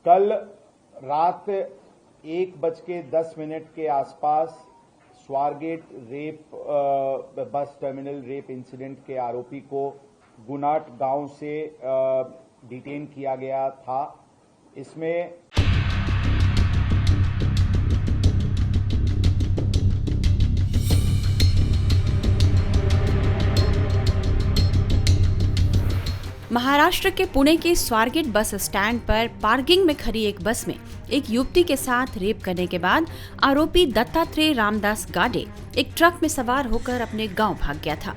कल रात 1:10 के आसपास Swargate rape bus terminal rape incident के आरोपी को गुनाट गांव से डिटेन किया गया था। इसमें महाराष्ट्र के पुणे के स्वारगेट बस स्टैंड पर पार्किंग में खड़ी एक बस में एक युवती के साथ रेप करने के बाद आरोपी दत्तात्रेय रामदास गाडे एक ट्रक में सवार होकर अपने गांव भाग गया था।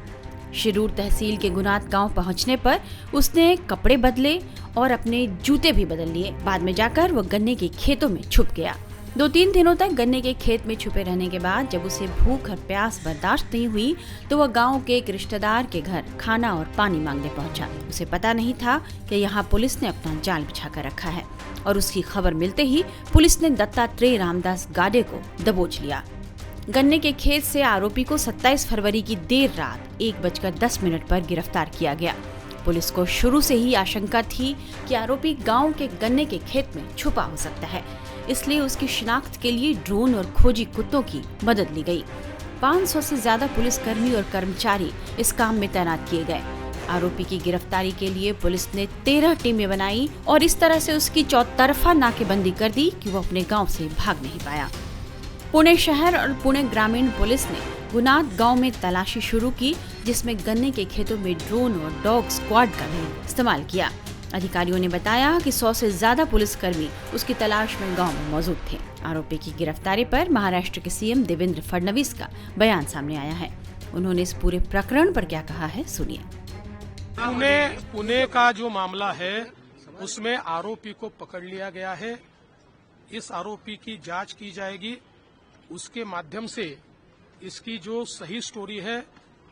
शिरूर तहसील के गुनात गांव पहुंचने पर उसने कपड़े बदले और अपने जूते भी बदल लिए। बाद में जाकर वो गन्ने के खेतों में छुप गया। 2-3 दिनों तक गन्ने के खेत में छुपे रहने के बाद जब उसे भूख और प्यास बर्दाश्त नहीं हुई तो वह गांव के एक रिश्तेदार के घर खाना और पानी मांगने पहुंचा। उसे पता नहीं था कि यहाँ पुलिस ने अपना जाल बिछा कर रखा है और उसकी खबर मिलते ही पुलिस ने दत्तात्रेय रामदास गाडे को दबोच लिया। गन्ने के खेत से आरोपी को 27 फरवरी की देर रात 1:10 पर गिरफ्तार किया गया। पुलिस को शुरू से ही आशंका थी कि आरोपी गांव के गन्ने के खेत में छुपा हो सकता है, इसलिए उसकी शिनाख्त के लिए ड्रोन और खोजी कुत्तों की मदद ली गई। 500 से ज्यादा पुलिसकर्मी और कर्मचारी इस काम में तैनात किए गए। आरोपी की गिरफ्तारी के लिए पुलिस ने 13 टीमें बनाई और इस तरह से उसकी चौतरफा नाकेबंदी कर दी कि वो अपने गांव से भाग नहीं पाया। पुणे शहर और पुणे ग्रामीण पुलिस ने गुनात गांव में तलाशी शुरू की, जिसमें गन्ने के खेतों में ड्रोन और डॉग स्क्वाड का भी इस्तेमाल किया। अधिकारियों ने बताया कि 100 से ज्यादा पुलिसकर्मी उसकी तलाश में गांव में मौजूद थे। आरोपी की गिरफ्तारी पर महाराष्ट्र के सीएम देवेंद्र फडणवीस का बयान सामने आया है। उन्होंने इस पूरे प्रकरण पर क्या कहा है, सुनिए। पुणे का जो मामला है उसमें आरोपी को पकड़ लिया गया है। इस आरोपी की जांच की जाएगी। उसके माध्यम से इसकी जो सही स्टोरी है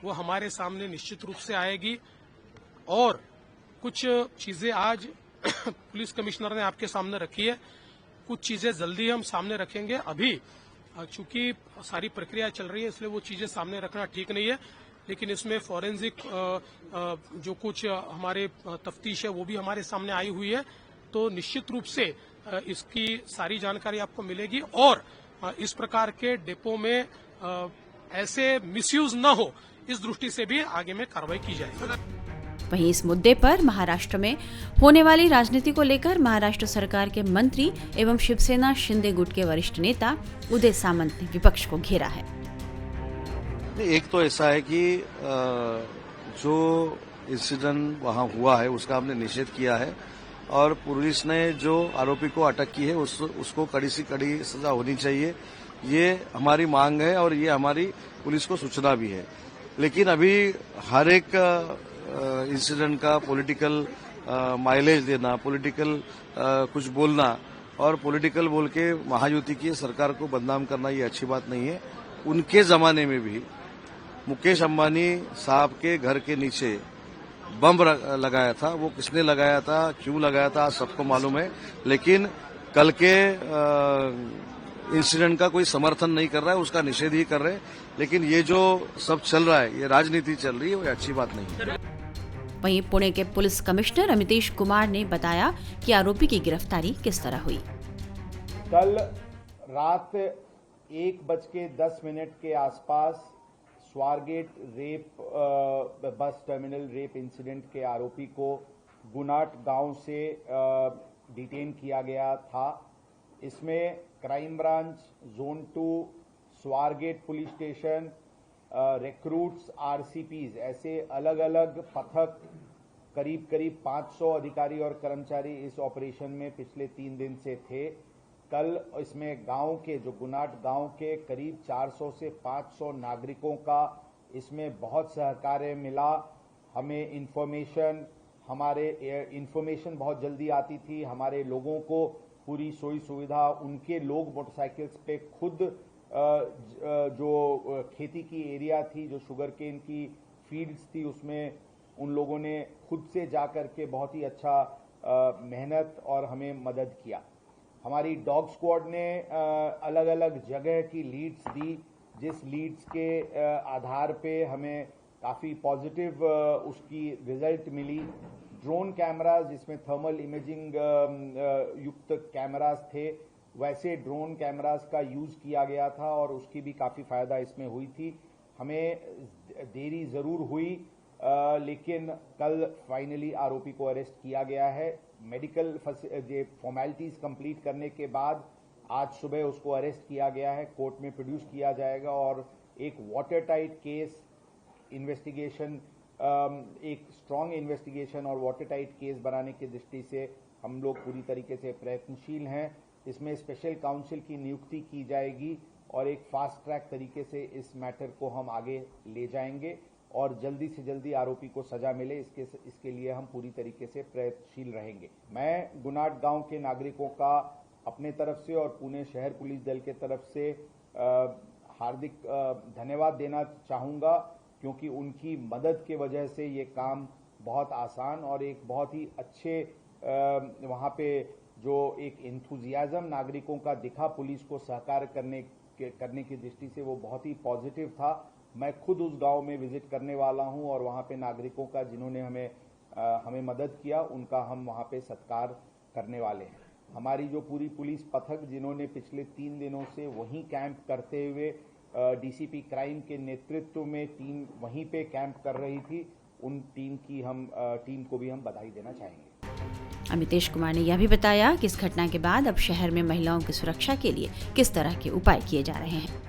वो हमारे सामने निश्चित रूप से आएगी और कुछ चीजें आज पुलिस कमिश्नर ने आपके सामने रखी है, कुछ चीजें जल्दी हम सामने रखेंगे। अभी चूंकि सारी प्रक्रिया चल रही है इसलिए वो चीजें सामने रखना ठीक नहीं है, लेकिन इसमें फॉरेंसिक जो कुछ हमारे तफ्तीश है वो भी हमारे सामने आई हुई है, तो निश्चित रूप से इसकी सारी जानकारी आपको मिलेगी और इस प्रकार के डिपो में ऐसे मिसयूज न हो इस दृष्टि से भी आगे में कार्रवाई की जाएगी। वहीं इस मुद्दे पर महाराष्ट्र में होने वाली राजनीति को लेकर महाराष्ट्र सरकार के मंत्री एवं शिवसेना शिंदे गुट के वरिष्ठ नेता उदय सामंत ने विपक्ष को घेरा है। एक तो ऐसा है कि जो इंसिडेंट वहां हुआ है उसका हमने निषेध किया है और पुलिस ने जो आरोपी को अटक की है उसको कड़ी से कड़ी सजा होनी चाहिए, ये हमारी मांग है और ये हमारी पुलिस को सूचना भी है। लेकिन अभी हर एक इंसिडेंट का पॉलिटिकल माइलेज देना, पॉलिटिकल कुछ बोलना और पॉलिटिकल बोल के महायुति की सरकार को बदनाम करना ये अच्छी बात नहीं है। उनके जमाने में भी मुकेश अंबानी साहब के घर के नीचे बम लगाया था, वो किसने लगाया था, क्यों लगाया था, सबको मालूम है। लेकिन कल के इंसिडेंट का कोई समर्थन नहीं कर रहा है, उसका निषेध ही कर रहे हैं। लेकिन ये जो सब चल रहा है, ये राजनीति चल रही है, वो अच्छी बात नहीं है। वहीं पुणे के पुलिस कमिश्नर अमितेश कुमार ने बताया कि आरोपी की गिरफ्तारी किस तरह हुई। कल रात 1:10 के आसपास Swargate rape bus terminal rape incident के आरोपी को गुनाट गांव से डिटेन किया गया था। इसमें crime branch, zone 2, Swargate police station, recruits, RCPs ऐसे अलग अलग पथक करीब 500 अधिकारी और कर्मचारी इस ऑपरेशन में पिछले 3 दिन से थे। कल इसमें गांव के जो गुनाट गांव के करीब 400 से 500 नागरिकों का इसमें बहुत सहकार्य मिला। हमें इंफॉर्मेशन बहुत जल्दी आती थी। हमारे लोगों को पूरी सुविधा, उनके लोग मोटरसाइकिल्स पे खुद जो खेती की एरिया थी, जो शुगर केन की फील्ड्स थी, उसमें उन लोगों ने खुद से जा करके बहुत ही अच्छा मेहनत और हमें मदद किया। हमारी डॉग स्क्वाड ने अलग अलग जगह की लीड्स दी, जिस लीड्स के आधार पे हमें काफ़ी पॉजिटिव उसकी रिजल्ट मिली। ड्रोन कैमराज जिसमें थर्मल इमेजिंग युक्त कैमराज थे, वैसे ड्रोन कैमराज का यूज किया गया था और उसकी भी काफी फायदा इसमें हुई थी। हमें देरी जरूर हुई, लेकिन कल फाइनली आरोपी को अरेस्ट किया गया है। मेडिकल फॉर्मेलिटीज कंप्लीट करने के बाद आज सुबह उसको अरेस्ट किया गया है, कोर्ट में प्रोड्यूस किया जाएगा और एक वाटर टाइट केस इन्वेस्टिगेशन, एक स्ट्रांग इन्वेस्टिगेशन और वाटर टाइट केस बनाने की दृष्टि से हम लोग पूरी तरीके से प्रयत्नशील हैं। इसमें स्पेशल काउंसिल की नियुक्ति की जाएगी और एक फास्ट ट्रैक तरीके से इस मैटर को हम आगे ले जाएंगे और जल्दी से जल्दी आरोपी को सजा मिले, इसके लिए हम पूरी तरीके से प्रयत्नशील रहेंगे। मैं गुनाट गांव के नागरिकों का अपने तरफ से और पुणे शहर पुलिस दल के तरफ से हार्दिक धन्यवाद देना चाहूँगा, क्योंकि उनकी मदद के वजह से ये काम बहुत आसान और एक बहुत ही अच्छे वहाँ पे जो एक एंथुजियाज्म नागरिकों का दिखा पुलिस को सहकार करने की दृष्टि से, वो बहुत ही पॉजिटिव था। मैं खुद उस गांव में विजिट करने वाला हूं और वहां पे नागरिकों का जिन्होंने हमें मदद किया, उनका हम वहां पे सत्कार करने वाले हैं। हमारी जो पूरी पुलिस पथक जिन्होंने पिछले 3 दिनों से वहीं कैंप करते हुए डीसीपी क्राइम के नेतृत्व में टीम वहीं पे कैंप कर रही थी, उन टीम को भी हम बधाई देना चाहेंगे। अमितेश कुमार ने यह भी बताया कि इस घटना के बाद अब शहर में महिलाओं की सुरक्षा के लिए किस तरह के उपाय किए जा रहे हैं।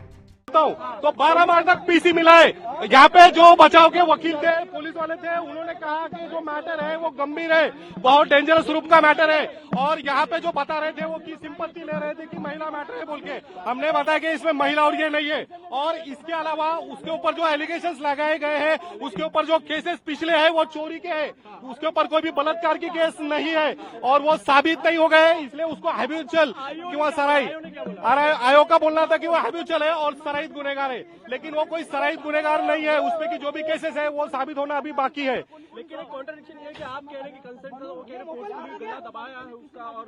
तो 12 मार्च तक पीसी मिला है। यहाँ पे जो बचाव के वकील थे, पुलिस वाले थे, उन्होंने कहा कि जो मैटर है वो गंभीर है, बहुत डेंजरस रूप का मैटर है और यहाँ पे जो बता रहे थे वो की सिंपत्ति ले रहे थे कि महिला मैटर है बोल के। हमने बताया कि इसमें महिला और ये नहीं है और इसके अलावा उसके ऊपर जो एलिगेशंस लगाए गए हैं, उसके ऊपर जो केसेस पिछले हैं वो चोरी के हैं, उसके ऊपर कोई भी बलात्कार की केस नहीं है और वो साबित नहीं हो गए, इसलिए उसको हैबिचुअल किंवा सराई आयोग का बोलना था कि वो हैबिचुअल है और सराई गुनेगार है, लेकिन वो कोई सराइत गुनेगार नहीं है। उसमें की जो भी केसेस है वो साबित होना अभी बाकी है। लेकिन एक कॉन्ट्रडिक्शन ये है कि आप कह रहे हैं कि कंसेंट था, वो कह रहे हैं फोर्सफुली गला दबाया है उसका और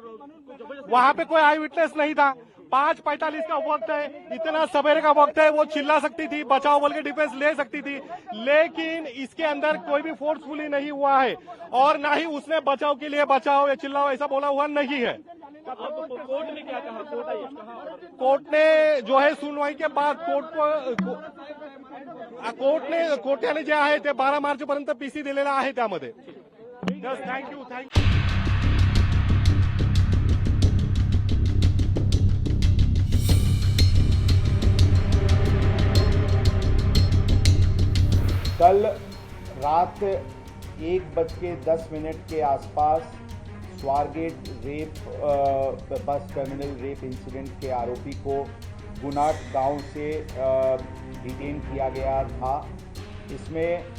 वहाँ पे कोई आई विटनेस नहीं था। 5:45 का वक्त है, इतना सवेरे का वक्त है, वो चिल्ला सकती थी, बचाओ बोल के डिफेंस ले सकती थी, लेकिन इसके अंदर कोई भी फोर्सफुली नहीं हुआ है और ना ही उसने बचाव के लिए बचाओ या चिल्लाओ ऐसा बोला हुआ नहीं है। कोर्ट ने क्या कहा? कोर्ट ने जो है सुनवाई के बाद कोर्टाने जे आहे ते 12 मार्चपर्यंत पीसी दिलेला आहे त्यामध्ये। थँक्यू। कल रात 1:10 के आसपास Swargate bus terminal rape incident के आरोपी को गुनाट गांव से डिटेन किया गया था। इसमें